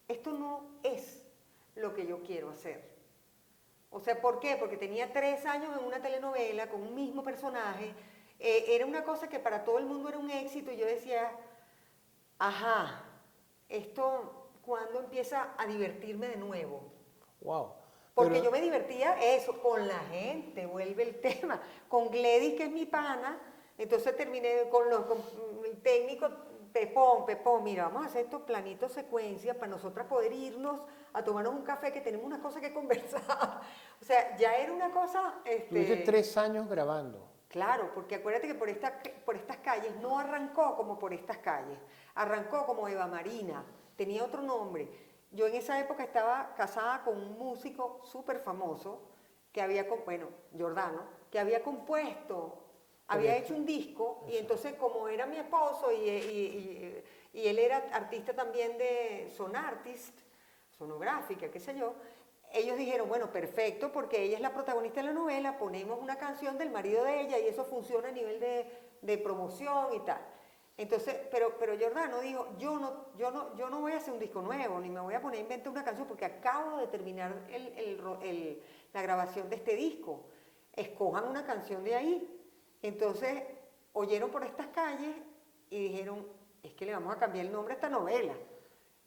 esto no es lo que yo quiero hacer. O sea, ¿por qué? Porque tenía 3 años en una telenovela con un mismo personaje, era una cosa que para todo el mundo era un éxito y yo decía, ajá, esto, ¿cuándo empieza a divertirme de nuevo? Wow. Porque Pero yo me divertía eso, con la gente, vuelve el tema, con Gledys, que es mi pana, entonces terminé con el técnico, Pepón, mira, vamos a hacer estos planitos secuencia para nosotras poder irnos a tomarnos un café, que tenemos una cosa que conversar. O sea, ya era una cosa, tuviste 3 años grabando. claro, porque acuérdate que por estas calles no arrancó como por estas calles, arrancó como Eva Marina, tenía otro nombre. Yo en esa época estaba casada con un músico súper famoso que había, bueno, Giordano, que había compuesto, había Correcto. hecho un disco y Exacto. entonces como era mi esposo y él era artista también de sonartist, sonográfica, qué sé yo, ellos dijeron, bueno, perfecto, porque ella es la protagonista de la novela, ponemos una canción del marido de ella y eso funciona a nivel de promoción y tal. Entonces, pero Giordano dijo, yo no voy a hacer un disco nuevo, ni me voy a poner a inventar una canción, porque acabo de terminar la grabación de este disco. Escojan una canción de ahí. Entonces, oyeron por estas calles y dijeron, es que le vamos a cambiar el nombre a esta novela.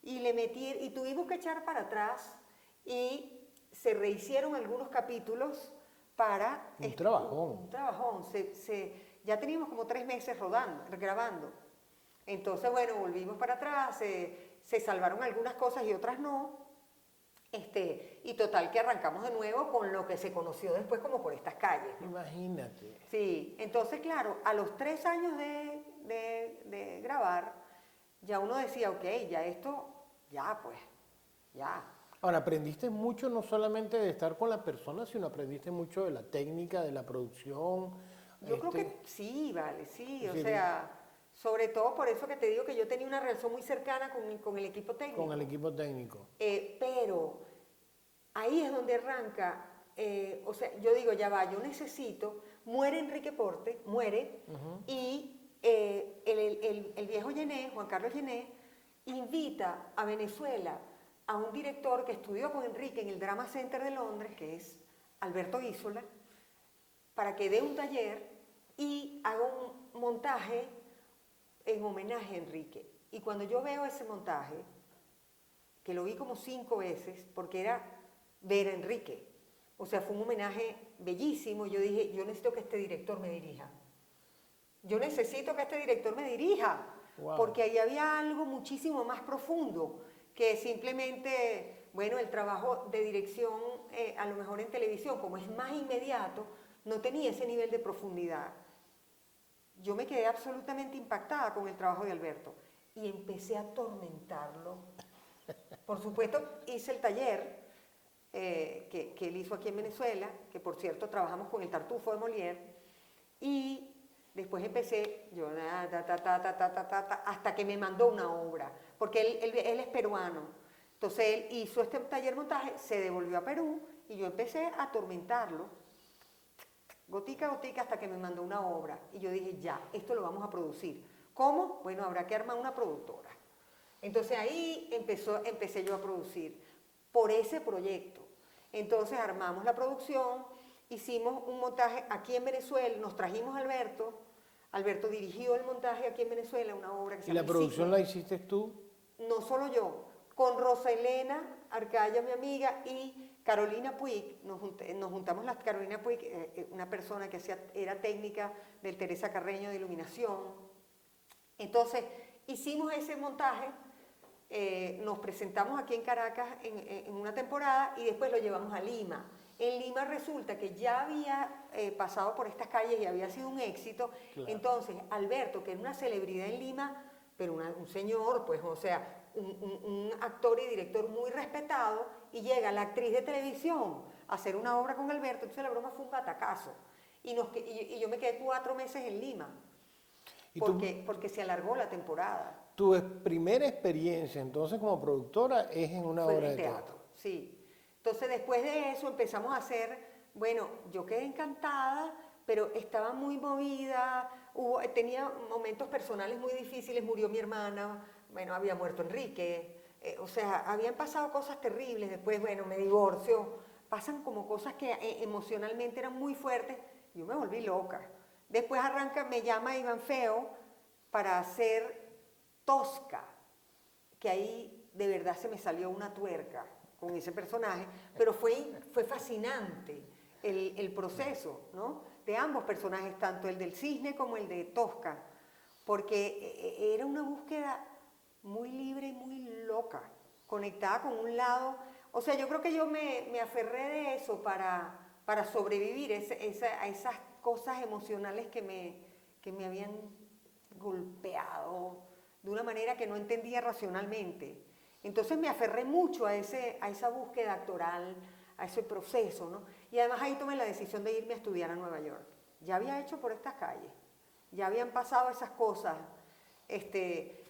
Y tuvimos que echar para atrás y se rehicieron algunos capítulos para Un trabajón. un trabajón. Ya teníamos como 3 meses grabando. Entonces, bueno, volvimos para atrás, se salvaron algunas cosas y otras no. Y total que arrancamos de nuevo con lo que se conoció después como por estas calles, ¿no? Imagínate. Sí, entonces claro, a los 3 años de grabar, ya uno decía, ok, ya esto, ya pues, ya. Ahora, aprendiste mucho no solamente de estar con la persona, sino aprendiste mucho de la técnica, de la producción. Yo creo que sí, vale, sí, Es o decir, sea, sobre todo por eso que te digo que yo tenía una relación muy cercana con el equipo con el técnico. equipo técnico. Pero ahí es donde arranca, o sea, yo digo, ya va, yo necesito, muere Enrique Porte, muere, y el viejo Llené, Juan Carlos Llené, invita a Venezuela a un director que estudió con Enrique en el Drama Center de Londres, que es Alberto Isola, para que dé un taller y haga un montaje en homenaje a Enrique. Y cuando yo veo ese montaje, que lo vi como 5 veces, porque era ver a Enrique. O sea, fue un homenaje bellísimo. Yo dije, yo necesito que este director me dirija. Yo necesito que este director me dirija. Wow. Porque ahí había algo muchísimo más profundo que simplemente, bueno, el trabajo de dirección, a lo mejor en televisión, como es más inmediato, no tenía ese nivel de profundidad. Yo me quedé absolutamente impactada con el trabajo de Alberto y empecé a atormentarlo. Por supuesto, hice el taller que él hizo aquí en Venezuela, que por cierto trabajamos con el Tartufo de Molière, y después empecé, yo, hasta que me mandó una obra, porque él es peruano. Entonces él hizo este taller montaje, se devolvió a Perú y yo empecé a atormentarlo, gotica a gotica, hasta que me mandó una obra. Y yo dije, ya, esto lo vamos a producir. ¿Cómo? Bueno, habrá que armar una productora. Entonces ahí empecé yo a producir por ese proyecto. Entonces armamos la producción, hicimos un montaje aquí en Venezuela, nos trajimos a Alberto, Alberto dirigió el montaje aquí en Venezuela, una obra que se ¿Y llama la producción Isigua. la hiciste tú? No solo yo, con Rosa Elena Arcaya, mi amiga, y Carolina Puig, nos juntamos las Carolina Puig, una persona que era técnica del Teresa Carreño de iluminación. Entonces hicimos ese montaje, nos presentamos aquí en Caracas en una temporada y después lo llevamos a Lima. En Lima resulta que ya había pasado por estas calles y había sido un éxito. Claro. Entonces Alberto, que era una celebridad en Lima, pero un señor, pues, o sea, un actor y director muy respetado, y llega la actriz de televisión a hacer una obra con Alberto, entonces la broma fue un batacazo. Y yo me quedé 4 meses en Lima, ¿Y porque se alargó la temporada. tu primera experiencia entonces como productora es en una Fue obra en de teatro, sí. Entonces después de eso empezamos a hacer, bueno, yo quedé encantada, pero estaba muy movida, tenía momentos personales muy difíciles, murió mi hermana, bueno, había muerto Enrique, o sea, habían pasado cosas terribles, después, bueno, me divorcio, pasan como cosas que emocionalmente eran muy fuertes, yo me volví loca. Después me llama Iván Feo para hacer Tosca, que ahí de verdad se me salió una tuerca con ese personaje, pero fue fascinante el proceso, ¿no? De ambos personajes, tanto el del cisne como el de Tosca, porque era una búsqueda muy libre y muy loca, conectada con un lado. O sea, yo creo que yo me aferré de eso para sobrevivir a esas cosas emocionales que me habían golpeado de una manera que no entendía racionalmente. Entonces me aferré mucho a esa búsqueda actoral, a ese proceso, ¿no? Y además ahí tomé la decisión de irme a estudiar a Nueva York. Ya había hecho por estas calles, ya habían pasado esas cosas,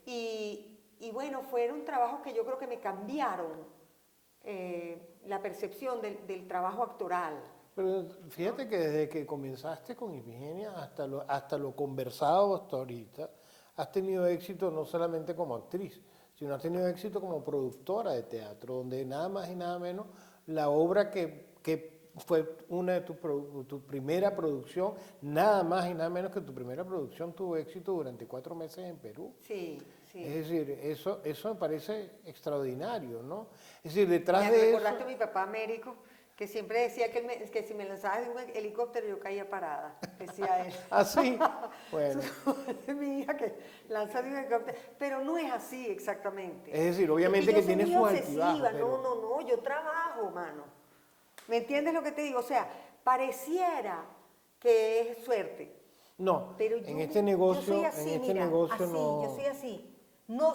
y bueno, fueron trabajos que yo creo que me cambiaron la percepción del trabajo actoral. Pero fíjate que desde que comenzaste con Ifigenia hasta lo conversado hasta ahorita, has tenido éxito no solamente como actriz, sino has tenido éxito como productora de teatro, donde nada más y nada menos la obra que fue una de tu primera producción, nada más y nada menos que tu primera producción tuvo éxito durante 4 meses en Perú. Sí, sí. Es decir, eso me parece extraordinario, ¿no? Es decir, detrás Me de recordaste eso... a mi papá Américo, que siempre decía que si me lanzabas de un helicóptero yo caía parada, decía él. ¿Ah, sí? Bueno. Mi hija que lanza de un helicóptero, pero no es así exactamente. Es decir, obviamente que tiene sus altibajos. No, yo trabajo, mano. ¿Me entiendes lo que te digo? O sea, pareciera que es suerte. No, Pero en este negocio, yo soy así, en este mira, negocio así, no... yo soy así. No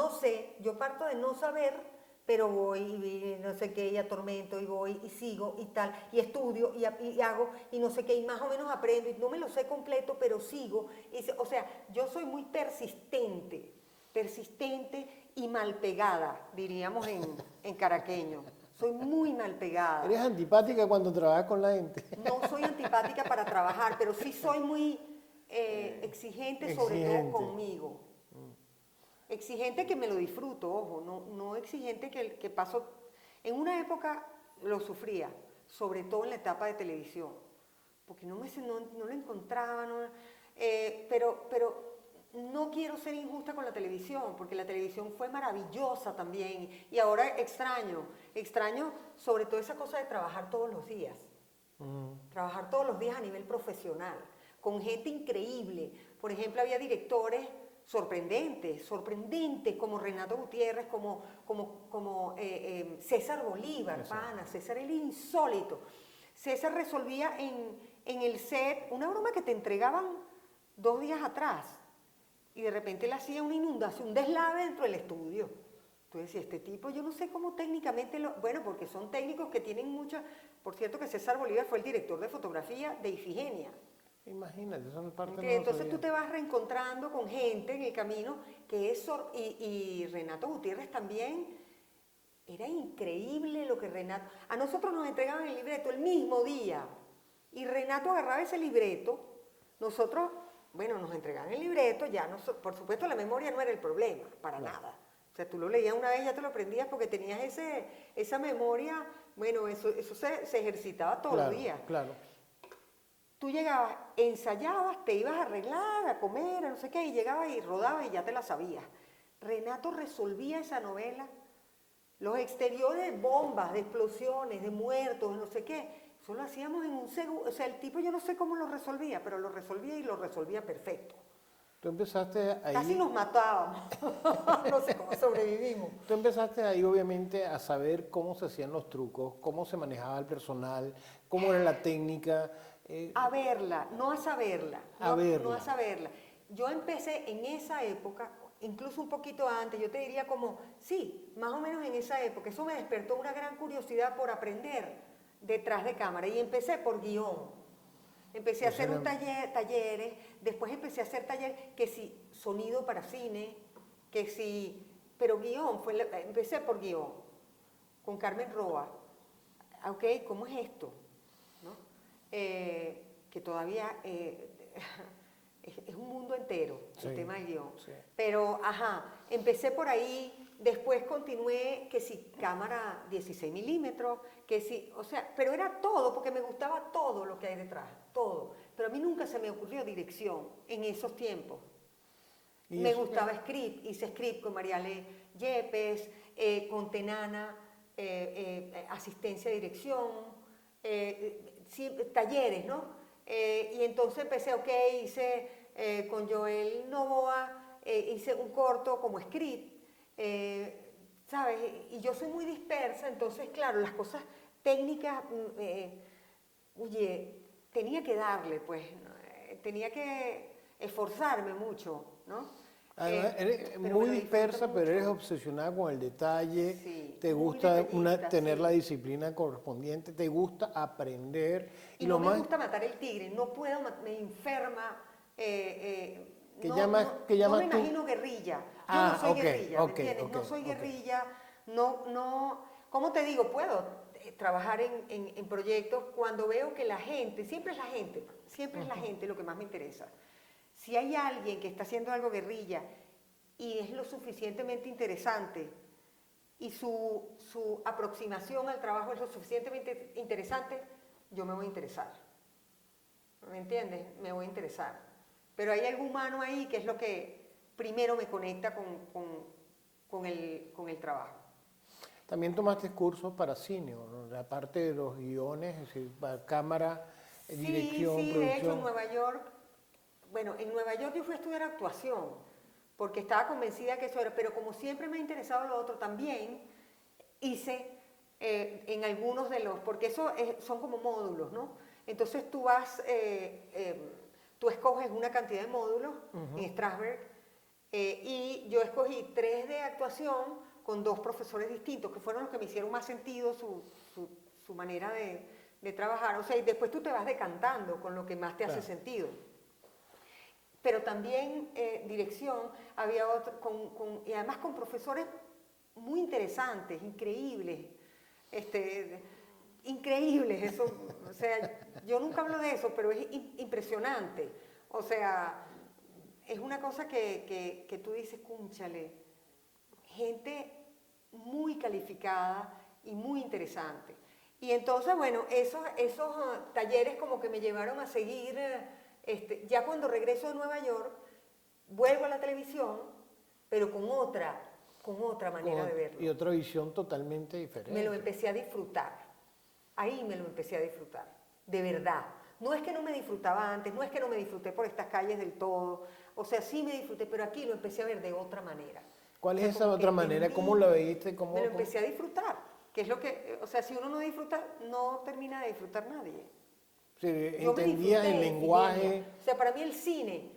sé, yo parto de no saber, pero voy y no sé qué, y atormento, y voy, y sigo, y tal, y estudio, y hago, y no sé qué, y más o menos aprendo, y no me lo sé completo, pero sigo. O sea, yo soy muy persistente y mal pegada, diríamos en caraqueño. Soy muy mal pegada. Eres antipática cuando trabajas con la gente. No soy antipática para trabajar, pero sí soy muy exigente, sobre todo conmigo. Exigente que me lo disfruto, ojo, no exigente que paso... En una época lo sufría, sobre todo en la etapa de televisión, porque no lo encontraba, pero no quiero ser injusta con la televisión, porque la televisión fue maravillosa también, y ahora extraño sobre todo esa cosa de trabajar todos los días. Trabajar todos los días a nivel profesional, con gente increíble. Por ejemplo, había directores sorprendentes, como Renato Gutiérrez, como César Bolívar, pana. César era insólito. César resolvía en el set una broma que te entregaban 2 días atrás, y de repente él hacía una inundación, un deslave dentro del estudio. Tú decías, este tipo, yo no sé cómo técnicamente bueno, porque son técnicos que tienen mucha... Por cierto que César Bolívar fue el director de fotografía de Ifigenia. Imagínate, esa parte no lo Entonces sabía. tú te vas reencontrando con gente en el camino que es... Y Renato Gutiérrez también, era increíble lo que Renato... A nosotros nos entregaban el libreto el mismo día, y Renato agarraba ese libreto, nosotros, bueno, nos entregaban el libreto, por supuesto la memoria no era el problema, para nada. O sea, tú lo leías una vez, ya te lo aprendías porque tenías esa memoria, bueno, eso se ejercitaba todos los días. Claro. Tú llegabas, ensayabas, te ibas a arreglar, a comer, a no sé qué, y llegabas y rodabas y ya te la sabías. Renato resolvía esa novela, los exteriores de bombas, de explosiones, de muertos, de no sé qué, eso lo hacíamos en un segundo. O sea, el tipo yo no sé cómo lo resolvía, pero lo resolvía y lo resolvía perfecto. Tú empezaste ahí... Casi nos matábamos, no sé cómo sobrevivimos. Tú empezaste ahí obviamente a saber cómo se hacían los trucos, cómo se manejaba el personal, cómo era la técnica. A verla, no a saberla. No a saberla. Yo empecé en esa época, incluso un poquito antes, yo te diría como, sí, más o menos en esa época. Eso me despertó una gran curiosidad por aprender detrás de cámara, y empecé por guión. Empecé a hacer talleres, después empecé a hacer talleres, que si sonido para cine, pero guión, empecé por guión, con Carmen Roa. Ok, ¿cómo es esto? ¿No? Que todavía es un mundo entero, el tema del guión. Sí. Pero, empecé por ahí, después continué que si cámara 16 milímetros, que si, o sea, pero era todo, porque me gustaba todo lo que hay detrás, todo. Pero a mí nunca se me ocurrió dirección en esos tiempos. Me gustaba script, hice script con Mariale Yepes, con Tenana, asistencia de dirección, talleres, ¿no? Y entonces empecé, hice con Joel Novoa, hice un corto como script, ¿sabes? Y yo soy muy dispersa, entonces, claro, las cosas técnicas, oye, tenía que darle, pues, tenía que esforzarme mucho, ¿no? Además, eres muy dispersa, pero eres obsesionada con el detalle, sí, te gusta tener la disciplina correspondiente, te gusta aprender. Y no me gusta matar el tigre, no puedo, me enferma. No me imagino guerrilla. Yo no soy guerrilla, ¿me entiendes? No soy guerrilla, ¿cómo te digo? Puedo trabajar en proyectos cuando veo que la gente, siempre es la gente lo que más me interesa. Si hay alguien que está haciendo algo guerrilla y es lo suficientemente interesante y su aproximación al trabajo es lo suficientemente interesante, yo me voy a interesar. ¿Me entiendes? Me voy a interesar. Pero hay algo humano ahí que es lo que primero me conecta con el trabajo. También tomaste cursos para cine, ¿no? Aparte de los guiones, es decir, para cámara, dirección, producción. de hecho en Nueva York, en Nueva York yo fui a estudiar actuación, porque estaba convencida que eso era, pero como siempre me ha interesado lo otro también, hice en algunos de los, porque eso son como módulos, ¿no? Entonces tú tú escoges una cantidad de módulos en Strasberg, y yo escogí 3 de actuación con 2 profesores distintos, que fueron los que me hicieron más sentido su manera de trabajar. O sea, y después tú te vas decantando con lo que más te hace sentido. Pero también dirección, había otro, y además con profesores muy interesantes, increíbles, increíbles, eso, o sea, yo nunca hablo de eso, pero es impresionante. O sea, es una cosa que tú dices, cúnchale, gente muy calificada y muy interesante. Y entonces, bueno, esos talleres como que me llevaron a seguir, ya cuando regreso de Nueva York, vuelvo a la televisión, pero con otra manera de verlo. Y otra visión totalmente diferente. Me lo empecé a disfrutar. Ahí me lo empecé a disfrutar, de verdad. No es que no me disfrutaba antes, no es que no me disfruté por estas calles del todo, o sea, sí me disfruté, pero aquí lo empecé a ver de otra manera. ¿Cuál es esa otra manera? ¿Cómo la veiste? Me lo empecé a disfrutar, que es lo que, o sea, si uno no disfruta, no termina de disfrutar nadie. Sí, entendías el lenguaje. O sea, para mí el cine,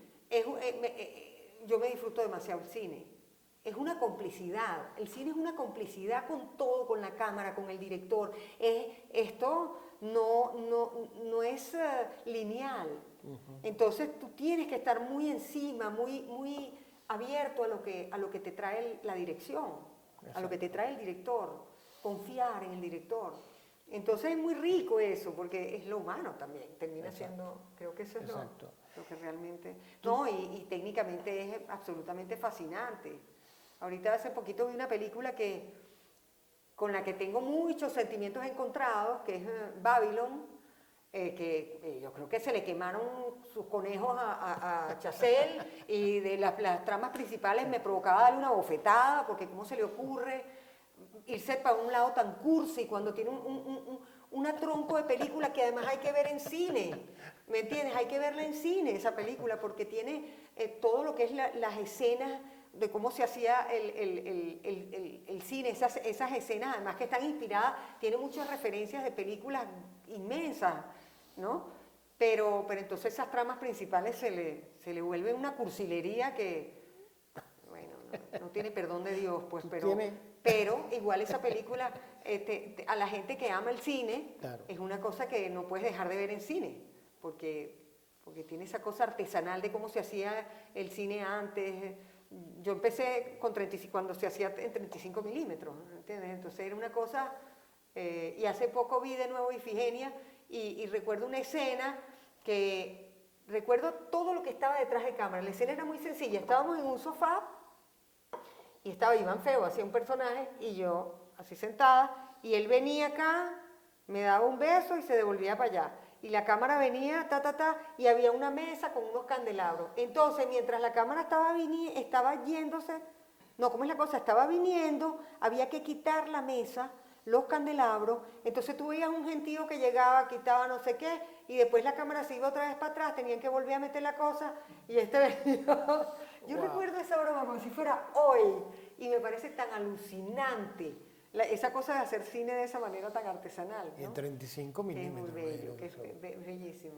yo me disfruto demasiado el cine. Es una complicidad, el cine es una complicidad con todo, con la cámara, con el director. Esto no es lineal. Entonces tú tienes que estar muy encima, muy abierto a lo que te trae la dirección, a lo que te trae el director, confiar en el director. Entonces es muy rico eso, porque es lo humano también, termina siendo, creo que eso es lo que realmente... No, y técnicamente es absolutamente fascinante. Ahorita hace poquito vi una película con la que tengo muchos sentimientos encontrados, que es Babylon, que yo creo que se le quemaron sus conejos a Chazelle, y de las tramas principales me provocaba darle una bofetada, porque cómo se le ocurre irse para un lado tan cursi cuando tiene una tronco de película que además hay que ver en cine, ¿me entiendes? Hay que verla en cine, esa película, porque tiene todo lo que es las escenas de cómo se hacía el cine, esas escenas además que están inspiradas, tiene muchas referencias de películas inmensas, ¿no? Pero entonces esas tramas principales se le vuelve una cursilería que, bueno, no tiene perdón de Dios, pues, pero igual esa película, a la gente que ama el cine, es una cosa que no puedes dejar de ver en cine, porque tiene esa cosa artesanal de cómo se hacía el cine antes. Yo empecé cuando se hacía en 35 milímetros, ¿entiendes? Entonces era una cosa, y hace poco vi de nuevo Ifigenia, y recuerdo una escena que, recuerdo todo lo que estaba detrás de cámara. La escena era muy sencilla, estábamos en un sofá, y estaba Iván Feo, hacía un personaje, y yo así sentada, y él venía acá, me daba un beso y se devolvía para allá. Y la cámara venía, y había una mesa con unos candelabros. Entonces, mientras la cámara estaba yéndose, no, ¿cómo es la cosa? Estaba viniendo, había que quitar la mesa, los candelabros, entonces tú veías un gentío que llegaba, quitaba no sé qué, y después la cámara se iba otra vez para atrás, tenían que volver a meter la cosa, y venía. Yo Wow. recuerdo esa broma como si fuera hoy, y me parece tan alucinante esa cosa de hacer cine de esa manera tan artesanal, Y en ¿no? 35 Que es muy milímetros. bello, ¿No? que es bellísimo.